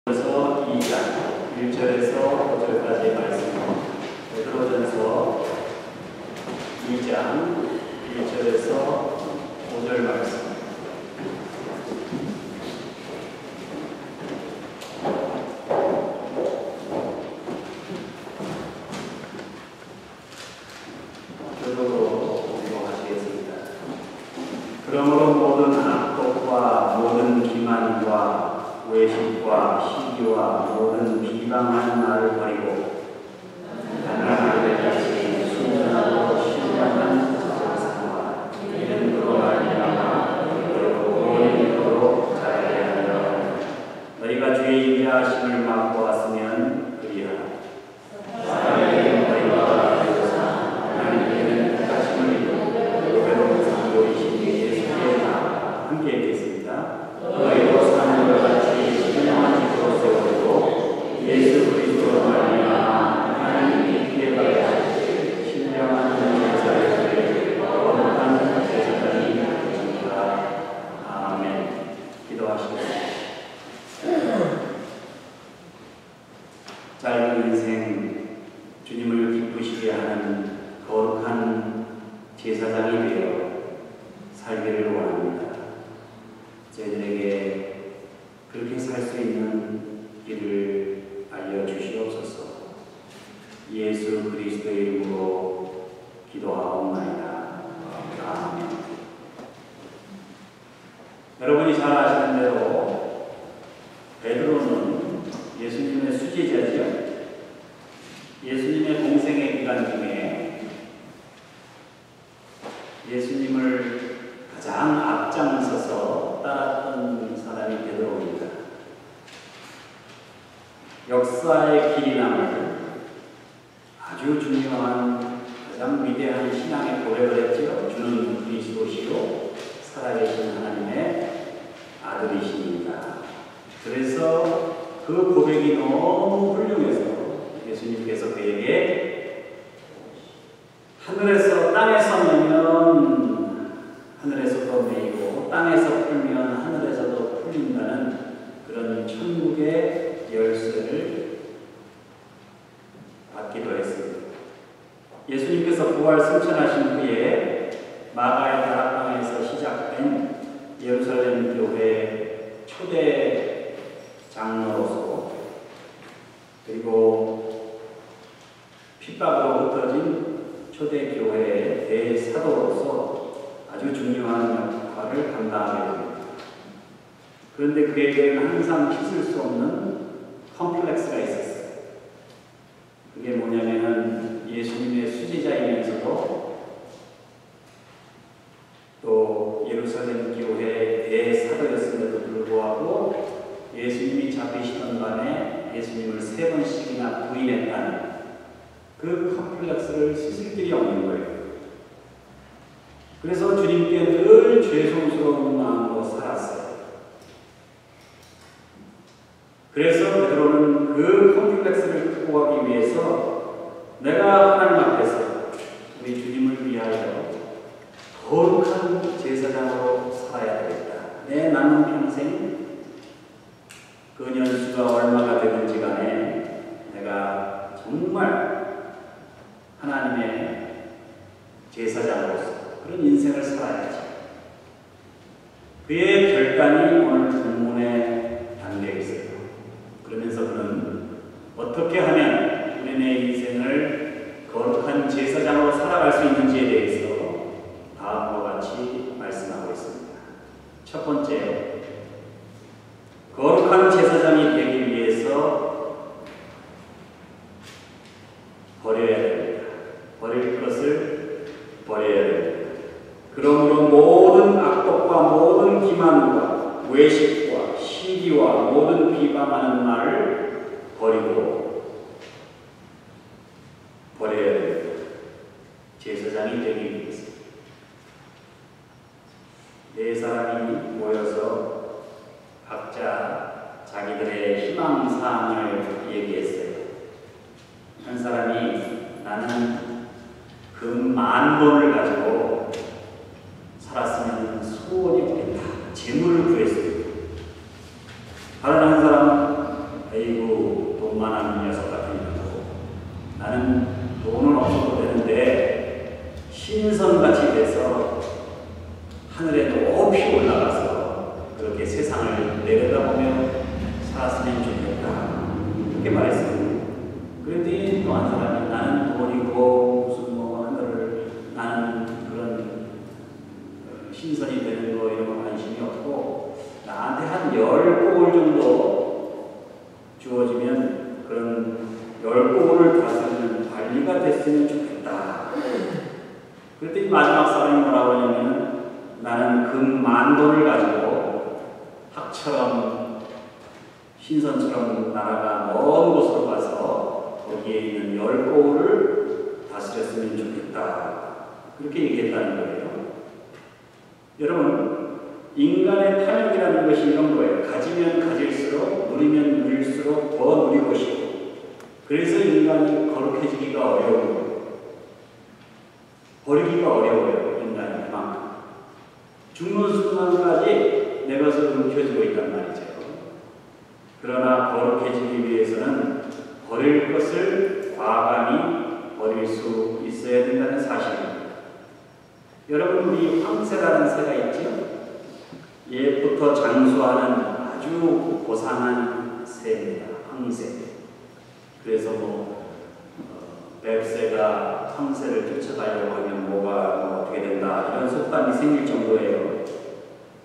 베드로전서 2장 1절에서 5절까지의 말씀. 베드로전서 2장 1절에서 5절 말씀. 교독으로 읽어가시겠습니다. 그러므로 모든 악독과 모든 기만과 외식과 시기와 모든 비방하는 말을 버리고 하나님의 같이 순전하고 신령한 자세와 믿음으로 말미암아 온 힘으로 자라야 하여 너희가 주의 인자하심을 맛보았으면 그리하라. 사랑의 너희와 하나님께는 택하심을 입고 외로운 상도이신 예수의 나 함께 읽겠습니다. 너희도 사람과 같이 신령한 기도로 세우고 예수 그리스도로 말미암아 하나님이 기대받으실 신령한 제사를 거룩한 제사장이 되시리라. 아멘. 기도하시겠습니다. 짧은 인생 주님을 기쁘시게 하는 거룩한 제사장이 되어 살기를 원합니다. 저희들에게 그렇게 살 수 있는 길을 알려주시옵소서. 예수 그리스도의 이름으로 기도하옵나이다. 아멘. 여러분이 잘 아시는 대로 베드로는 예수님의 수제자죠. 예수님의 공생의 기간 중에 예수님을 가장 앞장서서 따랐던 사람이 베드로입니다. 역사의 길이 남을 아주 중요한 가장 위대한 신앙의 고백을 했죠. 주는 그리스도시요 살아계신 하나님의 아들이십니다. 그래서 그 고백이 너무 훌륭해서 예수님께서 그에게 하늘에서 땅에서 매면 하늘에서도 매이고 땅에서 풀면 하늘에서도 풀린다는 그런 천국의 열쇠를 받기도 했습니다. 예수님께서 부활 승천하신 후에 마가의 다락방에서 시작된 예루살렘 교회의 초대 장로로서 그리고 핍박으로 흩어진 초대 교회의 대사도로서 아주 중요한 역할을 감당하게 됩니다. 그런데 그에게는 항상 씻을 수 없는 컴플렉스가 있었어요. 그게 뭐냐면은 예수님의 수제자이면서도 또 예루살렘 교회의 대사도였음에도 불구하고 예수님이 잡히시던 밤에 예수님을 3번씩이나 부인했다는 그 컴플렉스를 씻을 길이 없는 거예요. 그래서 주님께 늘 죄송스러운 마음으로 살았어요. 그래서 베드로는 그 컴플렉스를 극복하기 위해서 내가 하나님 앞에서 우리 주님을 위하여 거룩한 제사장으로 살아야 되겠다. 내 남은 평생 그 년수가 얼마가 되는지 간에 내가 정말 하나님의 제사장으로서 그런 인생을 살아야지. 그의 결단이 오늘 본문에 담겨 있어요. 그러면서 그는 어떻게 하면 우리의 인생을 거룩한 제사장으로 살아갈 수 있는지에 대해서 다음과 같이 말씀하고 있습니다. 첫 번째, 거룩한 제사장이 되기 위해서 버려야 됩니다. 버릴 것을 버려야 됩니다. 그러므로 모든 악독과 모든 기만과 외식과 시기와 모든 비방하는 말을 버리고 버려야 됩니다. 제사장이 되기 위해서. 4사람이 모여서 각자 자기들의 희망사항을 얘기했어요. 한 사람이 나는 금 10,000번을 가지고 살았으면 소원이 없겠다. 재물을 구했습니다. 다른 한 사람은 신선같이 돼서 하늘에 높이 올라가서 그렇게 세상을 내려다보며 살았으면 좋겠다. 그렇게 말했어요. 그랬더니 또 한 사람이 나는 돈이고 무슨 뭐 하늘을 나는 그런 신선이 되는 거 이런 거 관심이 없고 나한테 한 10곡을 정도 주어지면 그런 10곡을 다스리는 관리가 됐으면 좋겠다. 그랬더니 마지막 사람이 뭐라고 하냐면 나는 금 10,000돈을 가지고 학처럼 신선처럼 나라가 먼 곳으로 가서 거기에 있는 10곡을 다스렸으면 좋겠다. 그렇게 얘기했다는 거예요. 여러분, 인간의 탐욕이라는 것이 이런 거예요. 가지면 가질수록, 누리면 누릴수록 더 누리고 싶고, 그래서 인간이 거룩해지기가 어려운 거예요. 버리기가 어려워요, 인간이 그만큼. 죽는 순간까지 내 것을 움켜쥐고 있단 말이죠. 그러나 거룩해지기 위해서는 버릴 것을 과감히 버릴 수 있어야 된다는 사실입니다. 여러분, 우리 황새라는 새가 있죠? 옛부터 장수하는 아주 고상한 새입니다. 황새. 그래서 뱁새가 황새를 쫓아가려고 하면 뭐가 어떻게 된다 이런 속담이 생길 정도예요.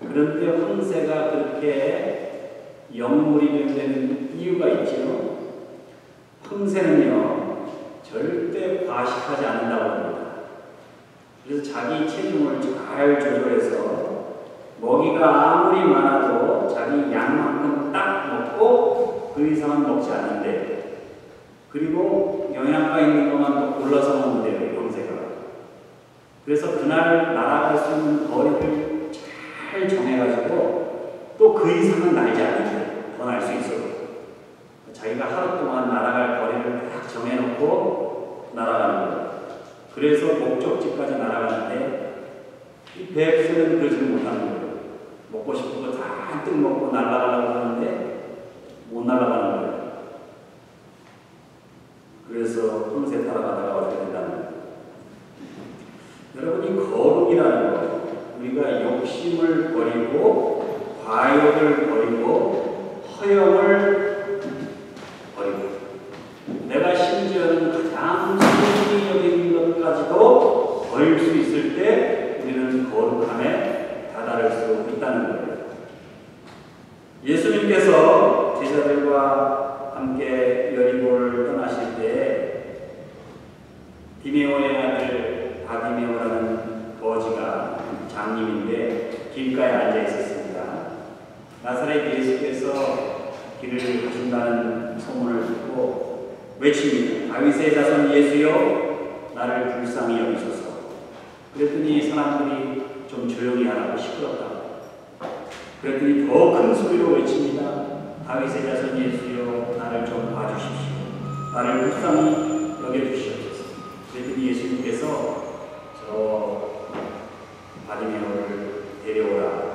그런데 황새가 그렇게 영물이 되는 이유가 있죠. 황새는요 절대 과식하지 않는다고 합니다. 그래서 자기 체중을 잘 조절해서 먹이가 아무리 많아도 자기 양만큼 딱 먹고 그 이상은 먹지 않는데, 그리고 영양가 있는 것만 또 골라서 먹는데요, 황새가. 그래서 그날 날아갈 수 있는 거리를 잘 정해가지고 또 그 이상은 날지 않는데 더 날 수 있어도 자기가 하루 동안 날아갈 거리를 딱 정해놓고 날아가는 거예요. 그래서 목적지까지 날아가는데 이 뱁새는 그러지 못하는 거예요. 먹고 싶은 거 잔뜩 먹고 날아가려고 하는데 못 날아가는 거예요. 그래서 황새 따라가다가 어떻게 된다는 거예요. 여러분, 이 거룩이라는 거, 우리가 욕심을 버리고 과욕을 버리고 허영을 버리고 내가 심지어는 가장 소중히 여기는 것까지도 버릴 수 있을 때 우리는 거룩함에 다다를 수 있다는 거예요. 예수님께서 제자들과 함께 여리고를 떠나실 때 디메오의 아들 바디메오라는 거지가 장님인데 길가에 앉아 있었습니다. 나사렛 예수께서 길을 가신다는 소문을 듣고 외칩니다. 다윗의 자손 예수여, 나를 불쌍히 여기소서. 그랬더니 사람들이 좀 조용히 하라고 시끄럽다고. 그랬더니 더 큰 소리로 외칩니다. 다윗의 자손 예수여, 나를 좀 봐주십시오. 나를 불쌍히 여겨주시옵소서. 그랬더니 예수님께서 저 바디메오를 데려오라.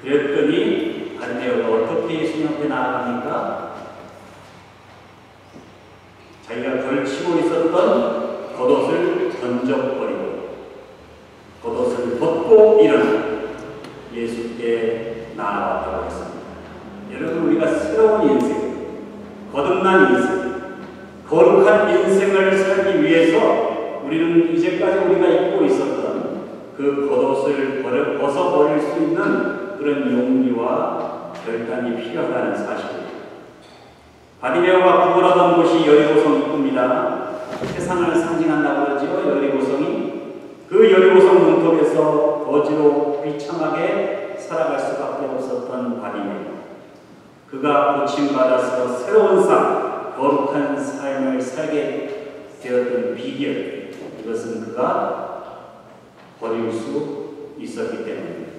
그랬더니 바디메오가 어떻게 예수님 앞에 나아갑니까? 자기가 걸치고 있었던 겉옷을 던져버리고 겉옷을 벗고 일어나 예수께 나아왔다고 했습니다. 여러분, 우리가 새로운 인생, 거듭난 인생, 거룩한 인생을 살기 위해서 우리는 이제까지 우리가 입고 있었던 그 겉옷을 벗어버릴 수 있는 그런 용기와 결단이 필요하다는 사실입니다. 바디메오가 구걸하던 곳이 여리고성 입구입니다. 세상을 상징한다고 그러지요, 여리고성이. 그 여리고성 문턱에서 거지로 비참하게 살아갈 수밖에 없었던 바디메오. 그가 고침받아서 새로운 삶, 거룩한 삶을 살게 되었던 비결, 이것은 그가 버릴 수 있었기 때문입니다.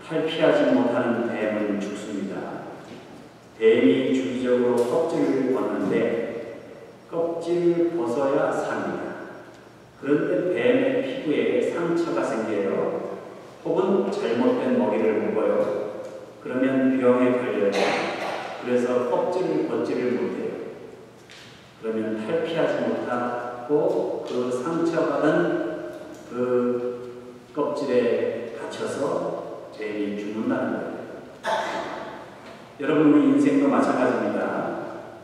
탈피하지 못하는 뱀은 죽습니다. 뱀이 주기적으로 껍질을 벗는데 껍질을 벗어야 삽니다. 그런데 뱀의 피부에 상처가 생겨요. 혹은 잘못된 먹이를 먹어요. 그러면 병에 걸려요. 그래서 껍질을 벗지를 못해요. 그러면 탈피하지 못한 받고 그 상처받은 그 껍질에 갇혀서 뱀이 죽는다는 거예요. 여러분의 인생도 마찬가지입니다.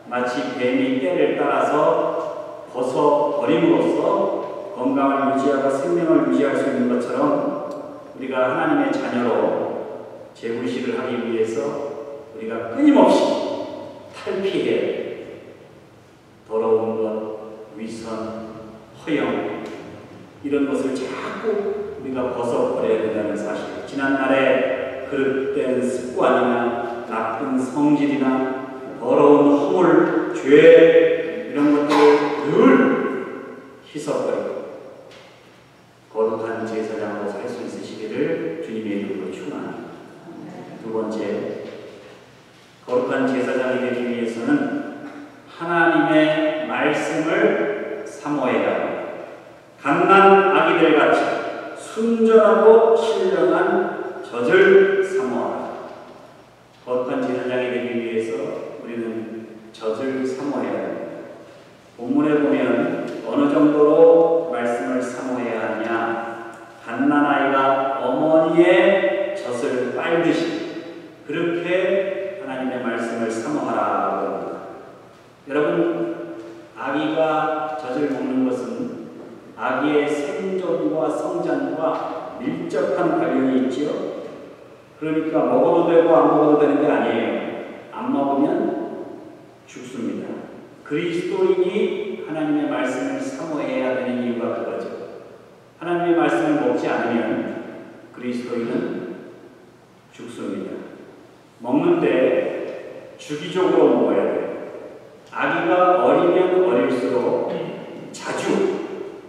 마치 뱀이 때를 따라서 벗어버림으로써 건강을 유지하고 생명을 유지할 수 있는 것처럼 우리가 하나님의 자녀로 재불식을 하기 위해서 우리가 끊임없이 탈피해 더러운 것, 위선, 허영 이런 것을 자꾸 우리가 벗어버려야 된다는 사실. 지난날에 그릇된 습관이나 나쁜 성질이나 더러운 허물, 죄 이런 것들을 늘 희석버리고 거룩한 제사장으로 살 수 있으시기를 주님의 이름으로 축원합니다. 두 번째, 거룩한 제사장이 되기 위해서는 하나님의 말씀을 사모해야 합니다. 갓난 아기들 같이 순전하고 신령한 젖을 사모하라. 거룩한 제사장이 되기 위해서 우리는 젖을 사모해야 합니다. 본문에 보면 어느 정도로 말씀을 사모해야 하냐, 갓난아이가 어머니의 젖을 빨듯이 그렇게 하나님의 말씀을 사모하라고 합니다. 여러분, 아기가 젖을 먹는 것은 아기의 생존과 성장과 밀접한 관련이 있지요. 그러니까 먹어도 되고 안 먹어도 되는 게 아니에요. 안 먹으면 죽습니다. 그리스도인이 하나님의 말씀을 사모해야 되는 이유가 그거죠. 하나님의 말씀을 먹지 않으면 그리스도인은 죽습니다. 먹는데 주기적으로 먹어야 돼요. 아기가 어리면 어릴수록 자주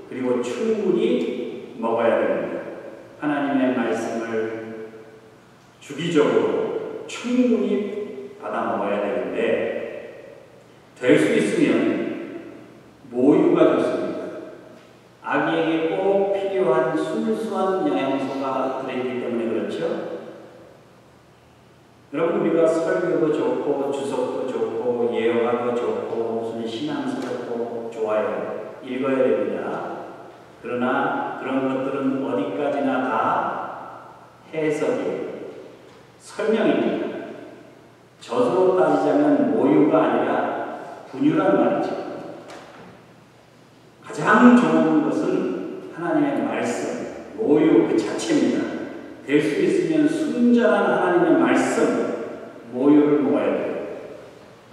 그리고 충분히 먹어야 됩니다. 하나님의 말씀을 주기적으로 충분히 받아 먹어야 되는데 될 수 있으면 모유가 좋습니다. 아기에게 꼭 필요한 순수한 영양소가 들어있기 때문에 그렇죠. 여러분, 우리가 설교도 좋고 주석도 좋고 예화도 좋고 무슨 신앙서도 좋아요. 읽어야 됩니다. 그러나 그런 것들은 어디까지나 다 해석이에요. 설명입니다. 젖으로 따지자면 모유가 아니라 분유란 말이죠. 가장 좋은 것은 하나님의 말씀, 모유 그 자체입니다. 될 수 있으면 순전한 하나님의 말씀, 모유를 먹어야 돼요.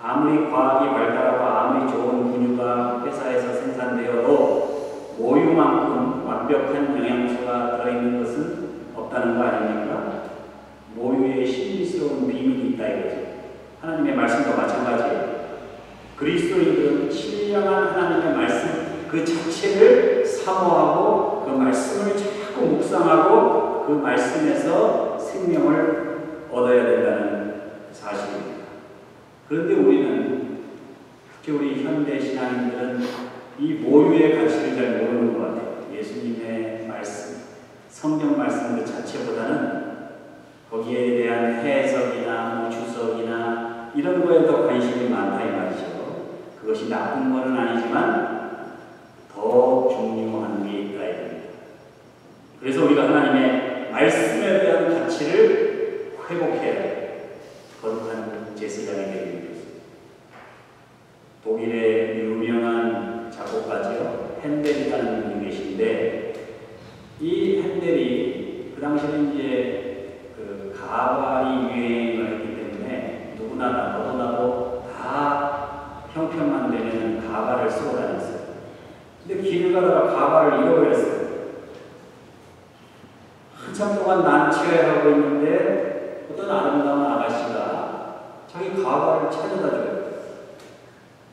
아무리 과학이 발달하고 아무리 좋은 분유가 회사에서 생산되어도 모유만큼 완벽한 영양소가 들어있는 것은 없다는 거 아닙니까? 모유에 신비스러운 비밀이 있다 이거죠. 하나님의 말씀도 마찬가지예요. 그리스도인들은 신령한 하나님의 말씀 그 자체를 사모하고 그 말씀을 자꾸 묵상하고 그 말씀에서 생명을 얻어야 된다는 사실입니다. 그런데 우리는, 특히 우리 현대 신앙인들은 이 모유의 가치를 잘 모르는 것 같아요. 예수님의 말씀, 성경 말씀 그 자체보다는 거기에 대한 해석이나 주석이나 이런 거에 더 관심이 많다 이 말이죠. 그것이 나쁜 것은 아니지만 더 중요한 게 있다 이겁니다. 그래서 우리가 하나님의 말씀에 대한 가치를 회복해야 해요. 거룩한 제사장이 되기 위해서. 독일의 유명한 작곡가죠. 핸델이라는 분이 계신데 이 핸델이 그 당시에는 이제 그 가발이 유행을 했기 때문에 누구나 너도 나도 다 형편만 되면 가발을 쓰고 다녔어요. 근데 길을 가다가 가발을 잃어버렸어요. 한참 동안 난치를 하고 있는데 어떤 아름다운 아가씨가 자기 가발을 찾아다 줘요.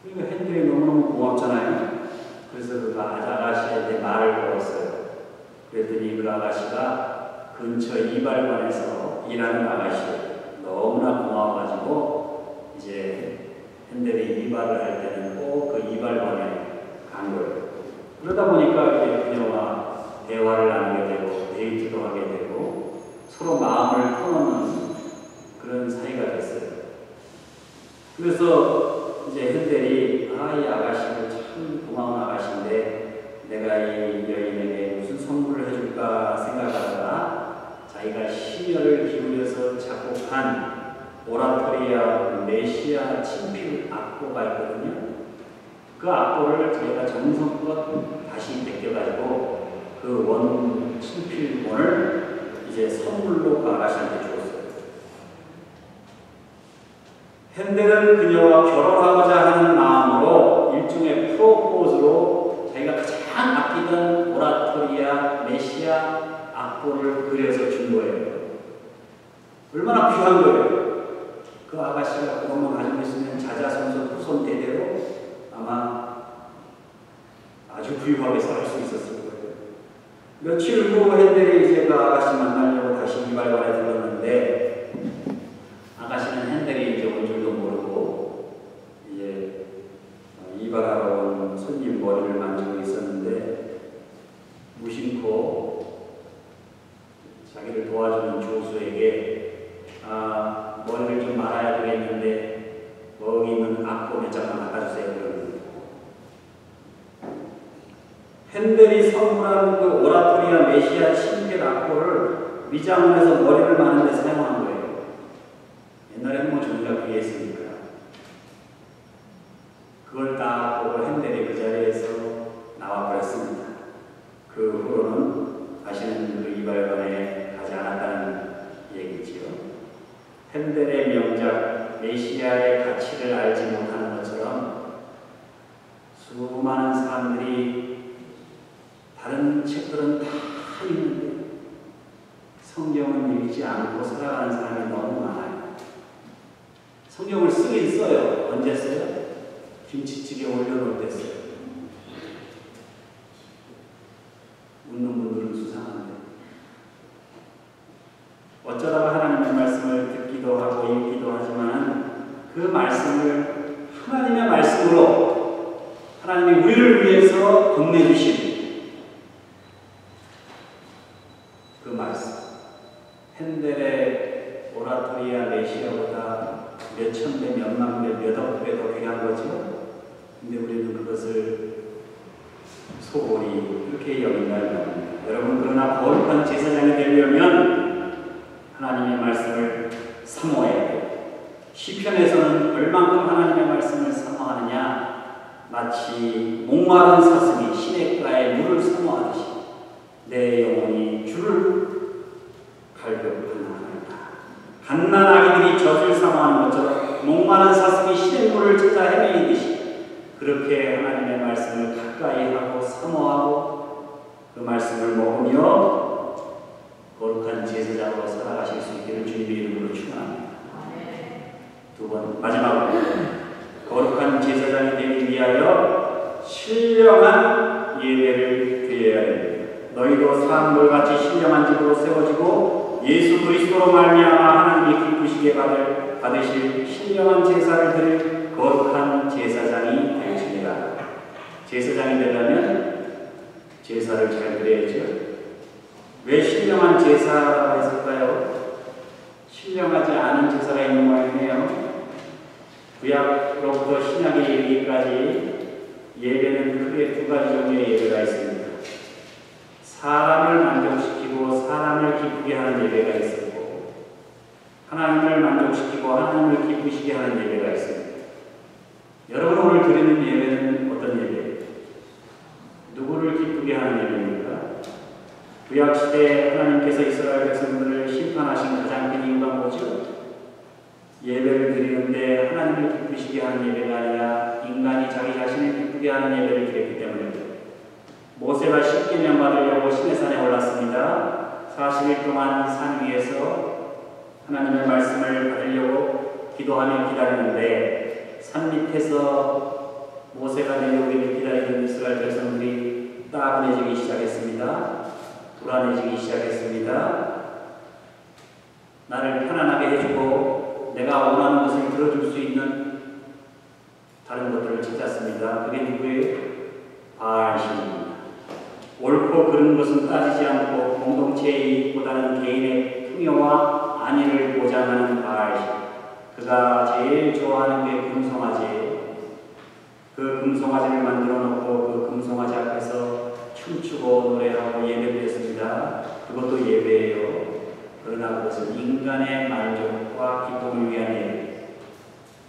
그러니까 핸들이 너무너무 고맙잖아요. 그래서 그 아가씨한테 말을 걸었어요. 그랬더니 그 아가씨가 근처 이발관에서 일하는 아가씨예요. 너무나 고마워가지고 이제 핸들이 이발을 할 때는 꼭 그 이발관에 간 거예요. 그러다 보니까 이제 그녀와 대화를 나누게 되고 데이트도 하게 되고 서로 마음을 터놓는 그런 사이가 됐어요. 그래서 이제 핸델이 이 아가씨는 참 고마운 아가씨인데 내가 이 여인에게 무슨 선물을 해줄까 생각하다가 자기가 심혈을 기울여서 작곡한 오라토리아 메시아 친필 악보가 있거든요. 그 악보를 자기가 정성껏 다시 베껴가지고 그 원 친필본을 이제 선물로 그 아가씨한테 주었어요. 핸델은 그녀와 결혼하고자 하는 마음으로 일종의 프로포즈로 자기가 가장 아끼던 오라토리아 메시아 악보를 그려서 준 거예요. 얼마나 귀한 거예요. 그 아가씨가 그것만 가지고 있으면 자자손손 후손 대대로 아마 아주 부유하게 살 수 있었을 거예요. 며칠 후 핸델이 이제 그 아가씨 만나려고 다시 이발관에 들렀는데 아가씨는 핸델이 이제 온 줄도 모르고 이제 이발하러 온 손님 머리를 만지고 있었는데 무심코 자기를 도와주는 조수에게 머리를 좀 말아야 되겠는데 거기 있는 악보 몇 장만 갖다 주세요. 핸델이 선물한 그 오라토리아 메시아 친필 악보를 위장을 해서 머리를 마는 데 사용한 거예요. 옛날에는 뭐 종이가 귀했으니까. 그걸 딱 보고 핸델이 그 자리에서 나와버렸습니다. 그 후로는 다시는 그 이발관에 가지 않았다는 얘기지요. 핸델의 명작 메시아의 가치를 알지 못하는 것처럼 수많은 사람들이 다른 책들은 다 읽는데 성경은 읽지 않고 살아가는 사람이 너무 많아요. 성경을 쓰긴 써요. 언제 써요? 김치찌개 올려놓을 때 써요. 웃는 분들은 수상한데 어쩌다가 하나님의 말씀을 듣기도 하고 읽기도 하지만 그 말씀을 하나님의 말씀으로 하나님이 우리를 위해서 건네주신 그 말씀, 핸델의 오라토리아 메시아보다 몇천 배, 몇만 배, 몇억 배 더 귀한 거죠. 근데 우리는 그것을 소홀히 그렇게 여긴다면 여러분, 그러나 거룩한 제사장이 되려면 하나님의 말씀을 사모해야 돼요. 시편에서는 얼만큼 하나님의 말씀을 사모하느냐, 마치 목마른 사슴이 시냇가에 물을 사모하듯이 내 영혼이 주를 갈급하나이다. 갓난 아기들이 젖을 사모하는 것처럼 목마른 사슴이 시냇물을 찾아 헤매이듯이 그렇게 하나님의 말씀을 가까이 하고 사모하고 그 말씀을 먹으며 거룩한 제사장으로 살아가실 수 있기를 주님의 이름으로 축원합니다. 두 번, 마지막으로 거룩한 제사장이 되기 위하여 신령한 예배를 드려야 됩니다. 너희도 사람들같이 신령한 집으로 세워지고 예수 그리스도로 말미암아 하나님이 기쁘시게 받으실 신령한 제사를 드릴 거룩한 제사장이 될지니라. 제사장이 되려면 제사를 잘 드려야죠. 왜 신령한 제사라고 했을까요? 신령하지 않은 제사가 있는 모양이네요. 구약으로부터 신약에 이르기까지 예배는 크게 두 가지 종류의 예배가 있습니다. 사람을 만족시키고 사람을 기쁘게 하는 예배가 있었고, 하나님을 만족시키고 하나님을 기쁘시게 하는 예배가 있습니다. 여러분, 오늘 드리는 예배는 어떤 예배예요? 누구를 기쁘게 하는 예배입니까? 구약시대에 하나님께서 이스라엘 백성들을 심판하신 가장 큰 이유가 뭐죠? 예배를 드리는데 하나님을 기쁘시게 하는 예배가 아니라 인간이 자기 자신을 기쁘게 하는 예배를 드렸기 때문입니다. 모세가 십계명 받으려고 시내산에 올랐습니다. 40일 동안 산 위에서 하나님의 말씀을 받으려고 기도하며 기다리는데 산 밑에서 모세가 내려오기를 기다리는 이스라엘 백성들이 따분해지기 시작했습니다. 불안해지기 시작했습니다. 나를 편안하게 해주고 내가 원하는 것을 들어줄 수 있는 다른 것들을 찾았습니다. 그게 누구예요? 바알신입니다. 옳고 그른 것은 따지지 않고 공동체의 이익보다는 개인의 풍요와 안위를 보장하는 바알신. 그가 제일 좋아하는 게 금송아지예요. 그 금송아지를 만들어 놓고 그 금송아지 앞에서 춤추고 노래하고 예배드렸습니다. 그것도 예배예요. 그러나 그것은 인간의 만족과 기쁨을 위한 예배.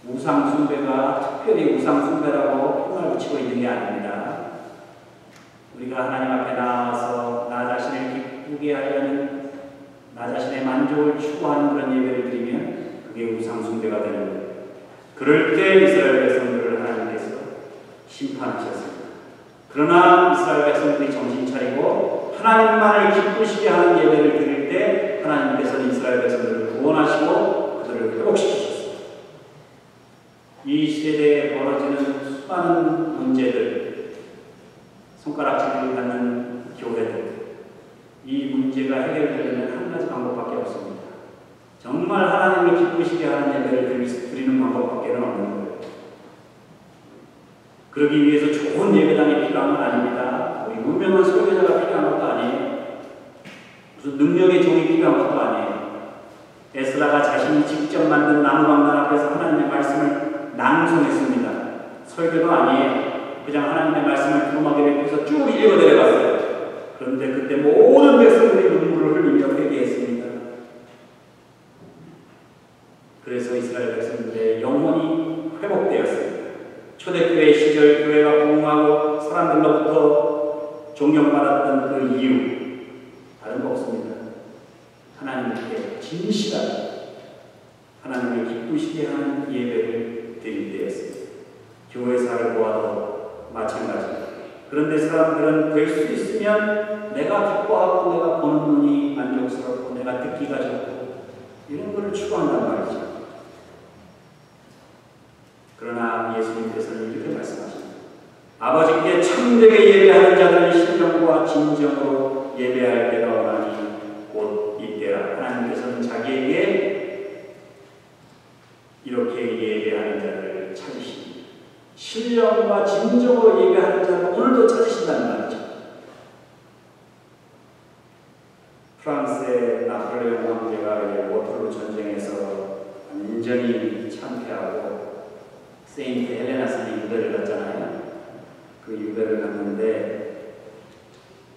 우상숭배가 특별히 우상숭배라고 흠을 붙이고 있는 게 아닙니다. 우리가 하나님 앞에 나와서 나 자신을 기쁘게 하려는, 나 자신의 만족을 추구하는 그런 예배를 드리면 그게 우상숭배가 되는 거예요. 그럴 때 이스라엘 백성들을 하나님께서 심판하셨습니다. 그러나 이스라엘 백성들이 정신 차리고 하나님만을 기쁘시게 하는 예배를 드릴 때 하나님께서는 이스라엘 백성들을 구원하시고 그들을 회복시키셨습니다. 이 시대에 벌어지는 수많은 문제들, 손가락질을 받는 교회들, 이 문제가 해결되려면 한 가지 방법밖에 없습니다. 정말 하나님을 기쁘시게 하는 예배를 드리는 방법밖에 없는 거예요. 그러기 위해서 좋은 예배당이 필요한 건 아닙니다. 우리 유명한 설교자가 필요한 것도 아니에요. 무슨 능력의 종이 필요한 것도 아니에요. 에스라가 자신이 직접 만든 나무강단 앞에서 하나님의 말씀을 낭송했습니다. 설교도 아니에요. 그냥 하나님의 말씀을 두루마기 뱉고서 쭉 읽어 내려갔어요. 그런데 그때 모든 백성들이 눈물을 흘리며 회개했습니다. 그래서 이스라엘 백성들의 영혼이 회복되었습니다. 초대교회 시절 교회가 부흥하고 사람들로부터 존경받았던 그 이유, 다른 거 없습니다. 하나님께 진실한, 하나님을 기쁘시게 하는 예배를 드릴 때였습니다. 교회사를 보아도 마찬가지입니다. 그런데 사람들은 될 수 있으면 내가 기뻐하고 내가 보는 눈이 만족스럽고 내가 듣기가 좋고 이런 것을 추구한단 말이죠. 그러나 예수님께서는 이렇게 말씀하십니다. 아버지께 참되게 예배하는 자들의 신령과 진정으로 예배할 때가 오나니 곧 이때라. 하나님께서는 자기에게 이렇게 예배하는 자들을 찾으십니다. 신령과 진정으로 예배하는 자를 오늘도 찾으신다는 말이죠. 프랑스의 나폴레옹 황제가 워털루 전쟁에서 완전히 참패하고 세인트 헬레나 산에 유배를 갔잖아요. 그 유배를 갔는데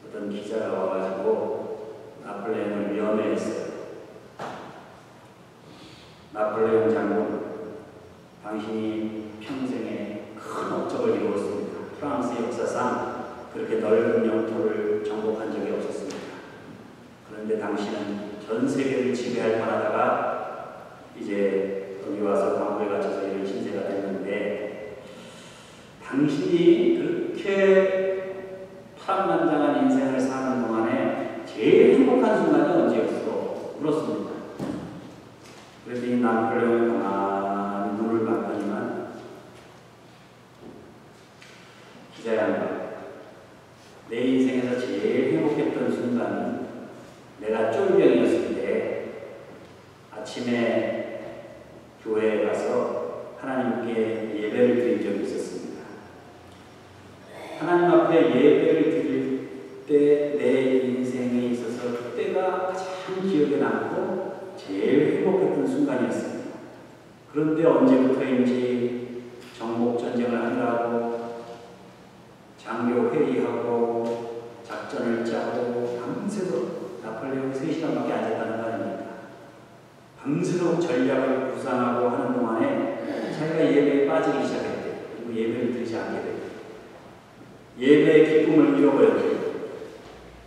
어떤 기자가 와가지고 나폴레옹을 위험해했어요. 나폴레옹 장군, 당신이 평생에 큰 업적을 이루었습니다. 프랑스 역사상 그렇게 넓은 영토를 정복한 적이 없었습니다. 그런데 당신은 전 세계를 지배할 만하다가 이제 여기 와서 감옥에 갇혀서 이런 신세가 됐는데, 당신이 그렇게 파란만장한 인생을 사는 동안에 제일 행복한 순간이 언제였어? 물었습니다. 그래서 이 나폴레옹이 가만히 눈을 감더니만 기자의 양반, 내 인생에서 제일 행복했던 순간은 내가 쫄병이었을 때 아침에 교회에 가서 하나님께 예배를 드린 적이 있었습니다. 하나님 앞에 예배를 드릴 때 내 인생에 있어서 그때가 가장 기억에 남고 제일 행복했던 순간이었습니다. 그런데 언제부터인지 정복전쟁을 하느라고 장교 회의하고 작전을 짜고 밤새도록 나폴레옹이 3시간밖에 안 잤다는 거 아닙니까? 밤새도록 전략을 구상하고 하는 동안에 자기가 예배에 빠지기 시작했대요. 그리고 예배를 드리지 않게 됐대요. 예배의 기쁨을 잃어버렸대요.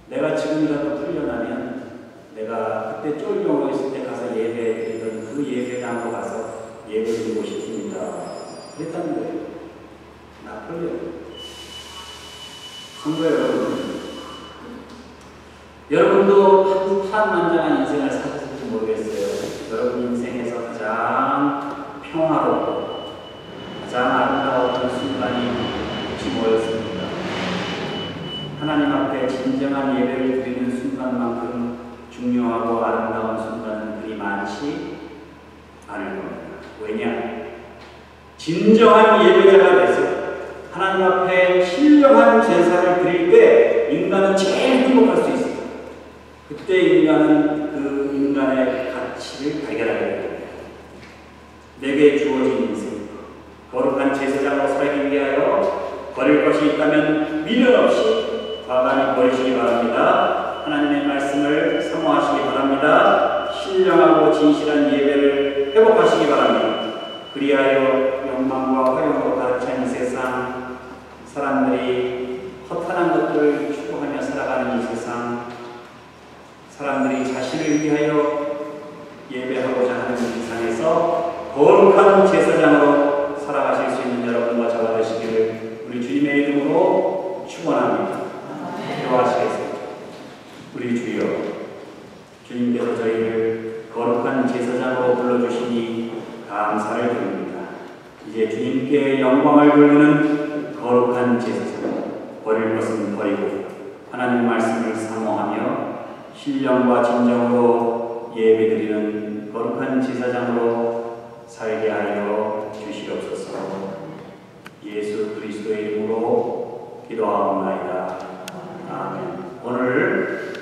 내가 지금이라도 풀려나면 내가 그때 쫄병으로 있을 때 가서 예배 드리던 그 예배당으로 가서 예배 드리고 싶습니다. 그랬다는 거예요. 나폴레옹. 성도 여러분도 파란만장한 인생을 사셨을지 모르겠어요. 여러분 인생에서 가장 평화롭고 가장 아름다웠던 순간이 혹시 뭐였습니까? 하나님 앞에 진정한 예배를 드리는 순간만큼 중요하고 아름다운 순간은 그리 많지 않을 겁니다. 왜냐? 진정한 예배자가 돼서 하나님 앞에 신령한 제사를 드릴 때 인간은 제일 행복할 수 있습니다. 그때 인간은 그 인간의 가치를 발견하게 됩니다. 내게 주어진 인생, 거룩한 제사장으로 살기 위하여 버릴 것이 있다면 미련 없이 과감히 버리시기 바랍니다. 하나님의 말씀을 사모하시기 바랍니다. 신령하고 진실한 예배를 회복하시기 바랍니다. 그리하여 욕망과 허영으로 가득 찬 이 세상, 사람들이 허탄한 것들을 추구하며 살아가는 이 세상, 사람들이 자신을 위하여 예배하고자 하는 이 세상에서 거룩한 제사장으로 살아가실 수 있는 여러분과 저와 되시기를 우리 주님의 이름으로 축원합니다. 기도하시겠습니다. 우리 주여, 주님께서 저희를 거룩한 제사장으로 불러주시니 감사를 드립니다. 이제 주님께 영광을 돌리는 거룩한 제사장, 버릴 것은 버리고 하나님의 말씀을 사모하며 신령과 진정으로 예배드리는 거룩한 제사장으로 살게 하여 주시옵소서. 예수 그리스도의 이름으로 기도하옵나이다. 아멘. 오늘